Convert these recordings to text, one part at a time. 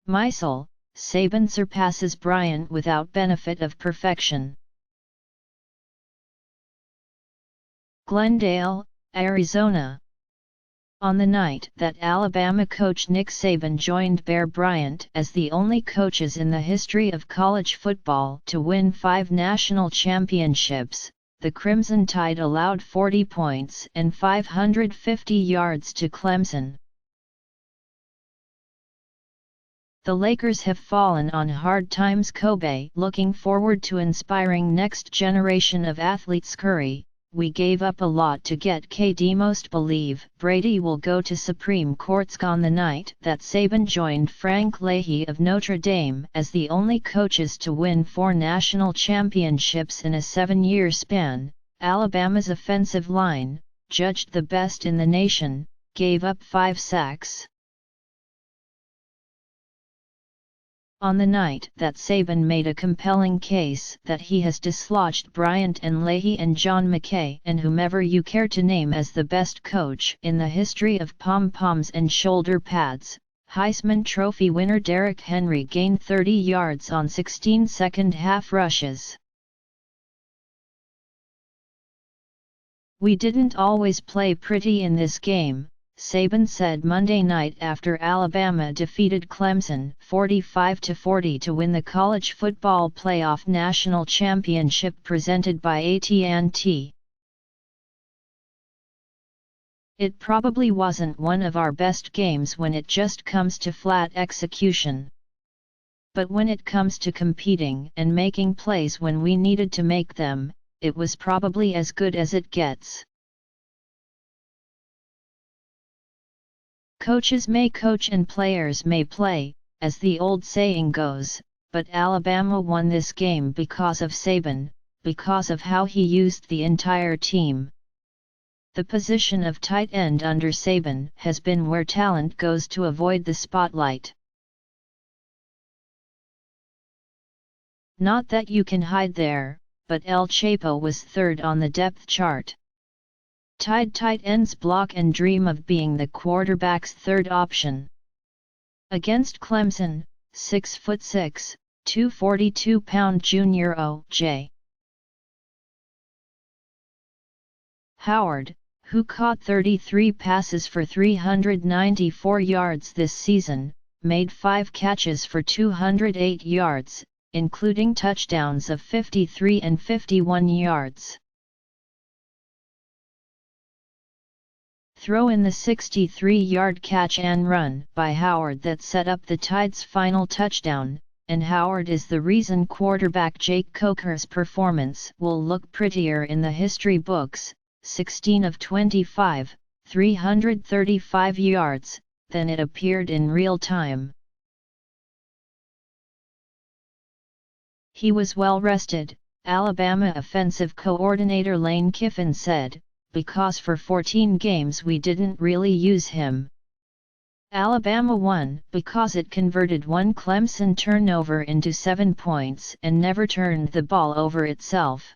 Maisel, Saban surpasses Bryant without benefit of perfection. Glendale, Arizona. On the night that Alabama coach Nick Saban joined Bear Bryant as the only coaches in the history of college football to win 5 national championships, the Crimson Tide allowed 40 points and 550 yards to Clemson. The Lakers have fallen on hard times. Kobe looking forward to inspiring next generation of athletesCurry. We gave up a lot to get KD'Most. Believe Brady will go to Supreme CourtscOn the night that Saban joined Frank Leahy of Notre Dame as the only coaches to win 4 national championships in a 7-year span. Alabama's offensive line, judged the best in the nation, gave up 5 sacks. On the night that Saban made a compelling case that he has dislodged Bryant and Leahy and John McKay and whomever you care to name as the best coach in the history of pompoms and shoulder pads, Heisman Trophy winner Derrick Henry gained 30 yards on 16 second-half rushes. "We didn't always play pretty in this game," Saban said Monday night after Alabama defeated Clemson 45-40 to win the college football playoff national championship presented by AT&T. "It probably wasn't one of our best games when it just comes to flat execution. But when it comes to competing and making plays when we needed to make them, it was probably as good as it gets." Coaches may coach and players may play, as the old saying goes, but Alabama won this game because of Saban, because of how he used the entire team. The position of tight end under Saban has been where talent goes to avoid the spotlight. Not that you can hide there, but El Chapo was 3rd on the depth chart. Tide tight ends block and dream of being the quarterback's 3rd option. Against Clemson, 6'6", 242-pound junior O.J. Howard, who caught 33 passes for 394 yards this season, made 5 catches for 208 yards, including touchdowns of 53 and 51 yards. Throw in the 63-yard catch and run by Howard that set up the Tide's final touchdown, and Howard is the reason quarterback Jake Coker's performance will look prettier in the history books, 16 of 25, 335 yards, than it appeared in real time. He was well rested, Alabama offensive coordinator Lane Kiffin said, because for 14 games we didn't really use him. Alabama won because it converted 1 Clemson turnover into 7 points and never turned the ball over itself.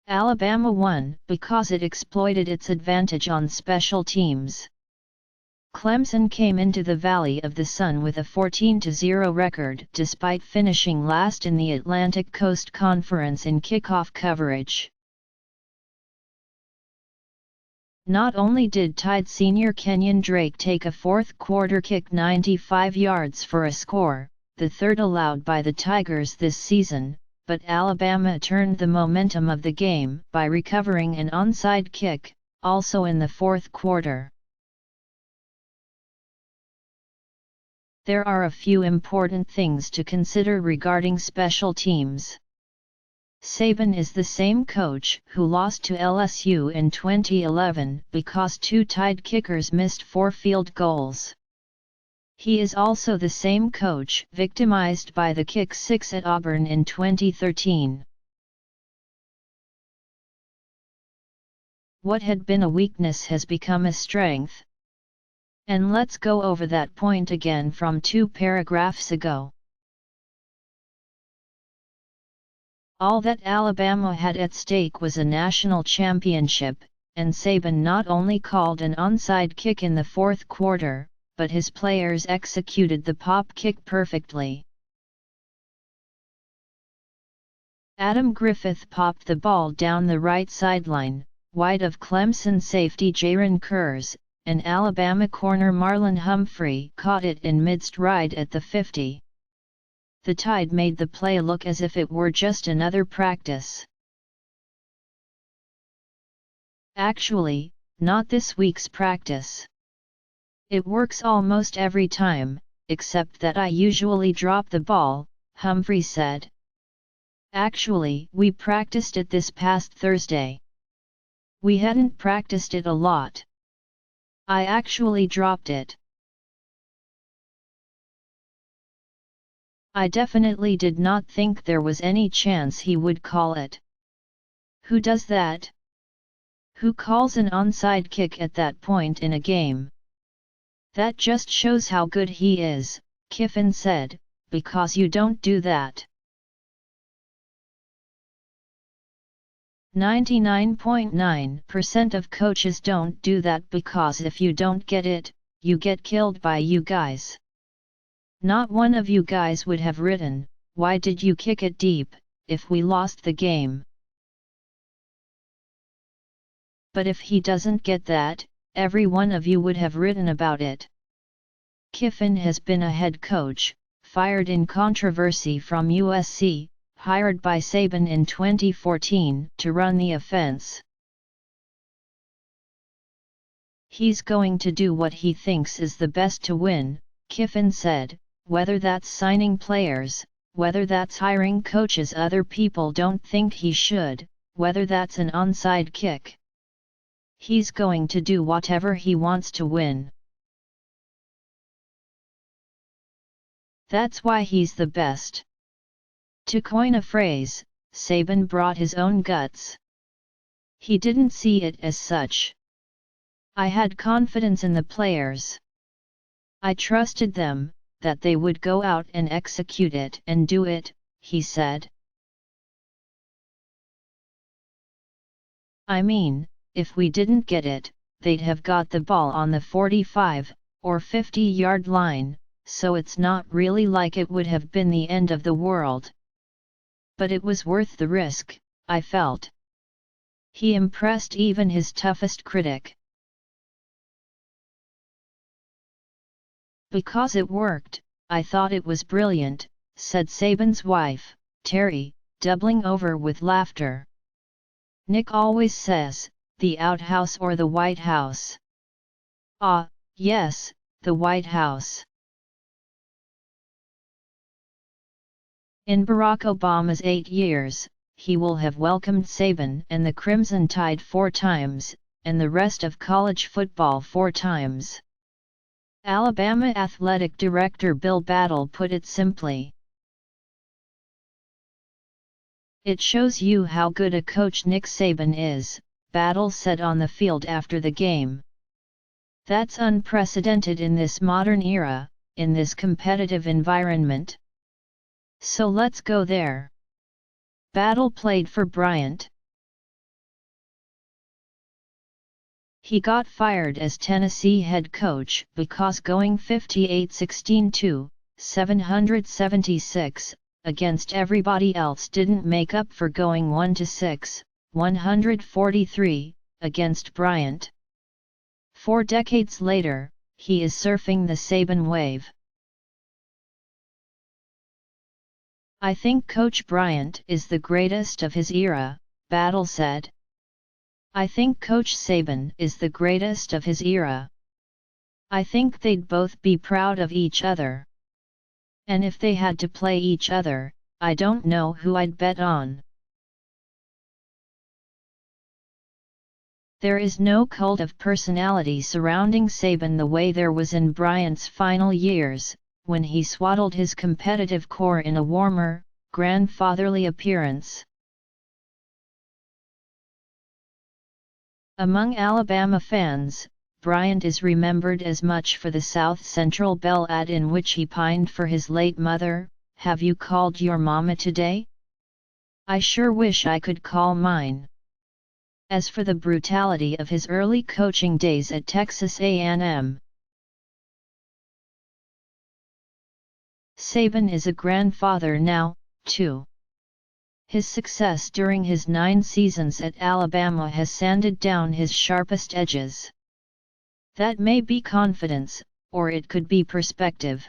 Alabama won because it exploited its advantage on special teams. Clemson came into the Valley of the Sun with a 14-0 record despite finishing last in the Atlantic Coast Conference in kickoff coverage. Not only did Tide senior Kenyon Drake take a fourth-quarter kick 95 yards for a score, the 3rd allowed by the Tigers this season, but Alabama turned the momentum of the game by recovering an onside kick, also in the 4th quarter. There are a few important things to consider regarding special teams. Saban is the same coach who lost to LSU in 2011 because 2 Tide kickers missed 4 field goals. He is also the same coach victimized by the kick 6 at Auburn in 2013. What had been a weakness has become a strength. And let's go over that point again from 2 paragraphs ago. All that Alabama had at stake was a national championship, and Saban not only called an onside kick in the fourth quarter, but his players executed the pop kick perfectly. Adam Griffith popped the ball down the right sideline, wide of Clemson safety Jayron Kearse, and Alabama corner Marlon Humphrey caught it in mid-stride at the 50. The Tide made the play look as if it were just another practice. Actually, not this week's practice. It works almost every time, except that I usually drop the ball, Humphrey said. Actually, we practiced it this past Thursday. We hadn't practiced it a lot. I actually dropped it. I definitely did not think there was any chance he would call it. Who does that? Who calls an onside kick at that point in a game? That just shows how good he is, Kiffin said, because you don't do that. 99.9% of coaches don't do that because if you don't get it, you get killed by you guys. Not one of you guys would have written, "Why did you kick it deep?" if we lost the game. But if he doesn't get that, every one of you would have written about it. Kiffin has been a head coach, fired in controversy from USC, hired by Saban in 2014 to run the offense. He's going to do what he thinks is the best to win, Kiffin said, whether that's signing players, whether that's hiring coaches other people don't think he should, whether that's an onside kick. He's going to do whatever he wants to win. That's why he's the best. To coin a phrase, Saban brought his own guts. He didn't see it as such. I had confidence in the players. I trusted them, that they would go out and execute it and do it, he said. I mean, if we didn't get it, they'd have got the ball on the 45 or 50-yard line, so it's not really like it would have been the end of the world. But it was worth the risk, I felt. He impressed even his toughest critic. Because it worked, I thought it was brilliant, said Saban's wife, Terry, doubling over with laughter. Nick always says, the outhouse or the White House. Ah, yes, the White House. In Barack Obama's 8 years, he will have welcomed Saban and the Crimson Tide 4 times, and the rest of college football 4 times. Alabama Athletic Director Bill Battle put it simply. It shows you how good a coach Nick Saban is, Battle said on the field after the game. That's unprecedented in this modern era, in this competitive environment. So let's go there. Battle played for Bryant. He got fired as Tennessee head coach because going 58-16-776 against everybody else didn't make up for going 1-6, 143 against Bryant. 4 decades later, he is surfing the Saban wave. I think Coach Bryant is the greatest of his era, Battle said. I think Coach Saban is the greatest of his era. I think they'd both be proud of each other. And if they had to play each other, I don't know who I'd bet on. There is no cult of personality surrounding Saban the way there was in Bryant's final years, when he swaddled his competitive core in a warmer, grandfatherly appearance. Among Alabama fans, Bryant is remembered as much for the South Central Bell ad in which he pined for his late mother, "Have you called your mama today? I sure wish I could call mine." As for the brutality of his early coaching days at Texas A&M, Saban is a grandfather now, too. His success during his 9 seasons at Alabama has sanded down his sharpest edges. That may be confidence, or it could be perspective.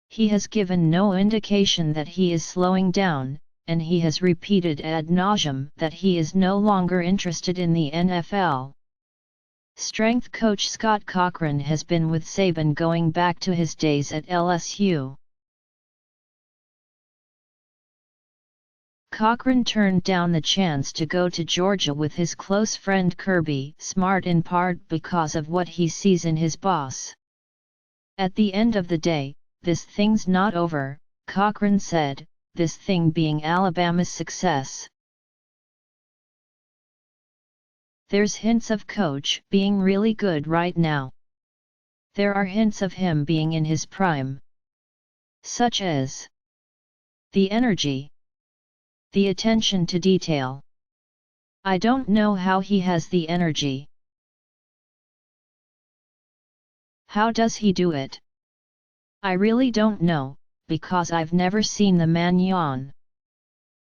He has given no indication that he is slowing down, and he has repeated ad nauseum that he is no longer interested in the NFL. Strength coach Scott Cochran has been with Saban going back to his days at LSU. Cochran turned down the chance to go to Georgia with his close friend Kirby Smart in part because of what he sees in his boss. At the end of the day, this thing's not over, Cochran said, this thing being Alabama's success. There's hints of Coach being really good right now. There are hints of him being in his prime. Such as the energy, the attention to detail. I don't know how he has the energy. How does he do it? I really don't know, because I've never seen the man yawn.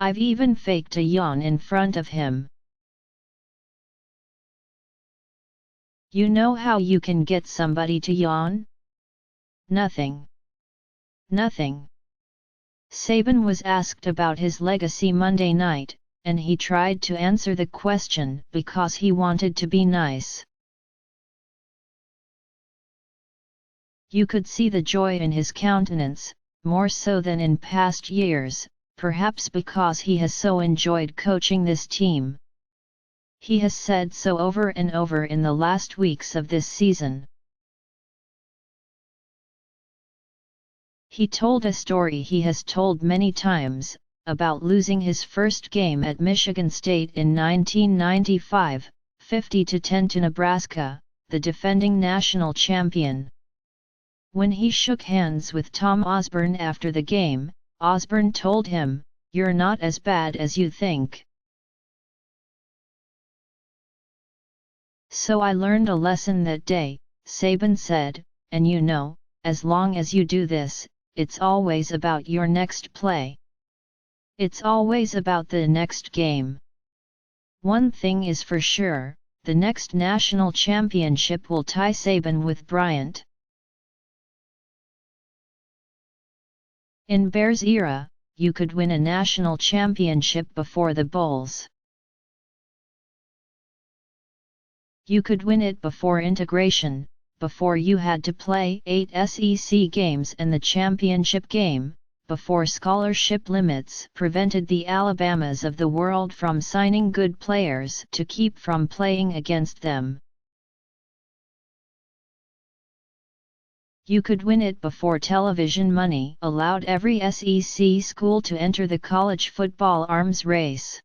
I've even faked a yawn in front of him. You know how you can get somebody to yawn? Nothing. Nothing. Saban was asked about his legacy Monday night, and he tried to answer the question because he wanted to be nice. You could see the joy in his countenance, more so than in past years, perhaps because he has so enjoyed coaching this team. He has said so over and over in the last weeks of this season. He told a story he has told many times, about losing his first game at Michigan State in 1995, 50-10 to Nebraska, the defending national champion. When he shook hands with Tom Osborne after the game, Osborne told him, "You're not as bad as you think." So I learned a lesson that day, Saban said, and you know, as long as you do this, it's always about your next play. It's always about the next game. One thing is for sure, the next national championship will tie Saban with Bryant. In Bears era, you could win a national championship before the bowls. You could win it before integration, before you had to play 8 SEC games and the championship game, before scholarship limits prevented the Alabamas of the world from signing good players to keep from playing against them. You could win it before television money allowed every SEC school to enter the college football arms race.